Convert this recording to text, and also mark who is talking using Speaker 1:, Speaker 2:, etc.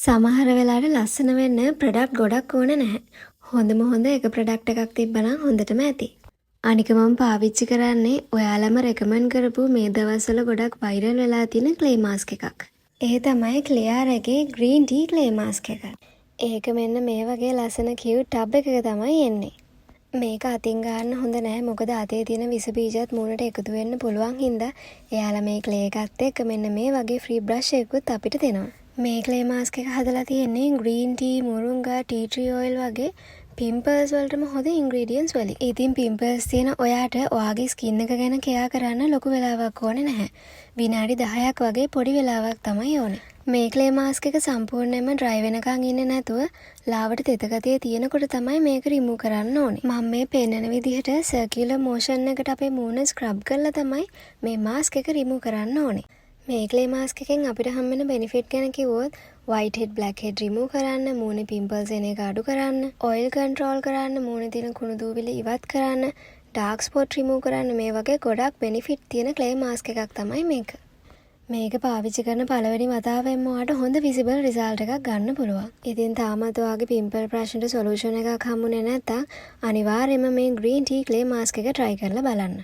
Speaker 1: සමහර වෙලාවට ලස්සන වෙන්න ප්‍රොඩක්ට් ගොඩක් ඕනේ නැහැ. හොඳම හොඳ එක ප්‍රොඩක්ට් එකක් තිබ්බනම් හොඳටම ඇති. අනික මම පාවිච්චි කරන්නේ ඔයාලම රෙකමන්ඩ් කරපු මේ දවස්වල ගොඩක් වෛරල් වෙලා තියෙන ක්ලේ මාස්ක් එකක්. ඒ තමයි ක්ලියාරගේ ග්‍රීන් ටී ක්ලේ මාස්ක් එක. ඒක මෙන්න මේ වගේ ලස්සන කියුට් ටබ් එකක තමයි එන්නේ. මේක අතින් ගන්න හොඳ නැහැ මොකද අතේ තියෙන විස බීජත් මූණට එකතු වෙන්න පුළුවන් හින්දා එයාලා මේ ක්ලේ එකත් එක්ක මෙන්න මේ වගේ ෆ්‍රී බ්‍රෂ් එකකුත් අපිට දෙනවා. මේ ක්ලේ මාස්ක් එක හදලා තියෙන්නේ ග්‍රීන් ටී, මුරුංගා, ටී ට්‍රී ඔයිල් වගේ පිම්පල්ස් වලටම හොඳ ඉන්ග්‍රීඩියන්ට්ස් වලින්. ඉතින් පිම්පල්ස් තියෙන ඔයාට ඔයාගේ ස්කින් එක ගැන කෙයා කරන්න ලොකු වෙලාවක් ඕනේ නැහැ. විනාඩි 10ක් වගේ පොඩි වෙලාවක් තමයි ඕනේ. මේ ක්ලේ මාස්ක් එක සම්පූර්ණයෙන්ම ඩ්‍රයි වෙනකන් ඉන්නේ නැතුව ලාවට තෙත ගතිය තියෙනකොට තමයි මේක රිමූව් කරන්න ඕනේ. මම මේ පෙන්නන විදිහට සර්කියුලර් මෝෂන් එකට අපේ මූණ ස්ක්‍රබ් කරලා තමයි මේ මාස්ක් එක රිමූව් කරන්න ඕනේ. මේ ක්ලේ මාස්ක් එකෙන් අපිට හම්බෙන බෙනිෆිට් ගැන කිව්වොත් white head black head remove කරන්න, මූණේ පිම්පල්ස් එන එක අඩු කරන්න, ඔයිල් කන්ට්‍රෝල් කරන්න, මූණේ තියෙන කුණු දූවිලි ඉවත් කරන්න, ඩාර්ක් ස්පොට් රිමූව් කරන්න මේ වගේ ගොඩක් බෙනිෆිට් තියෙන ක්ලේ මාස්ක් එකක් තමයි මේක. මේක පාවිච්චි කරන පළවෙනි වතාවෙන්ම ඔයාට හොඳ විසිබල් රිසල්ට් එකක් ගන්න පුළුවන්. ඉතින් තාමත් ඔයාගේ පිම්පල් ප්‍රශ්නෙට සොලියුෂන් එකක් හම්බුනේ නැත්නම් අනිවාර්යයෙන්ම මේ ග්‍රීන් ටී ක්ලේ මාස්ක් එක try කරලා බලන්න.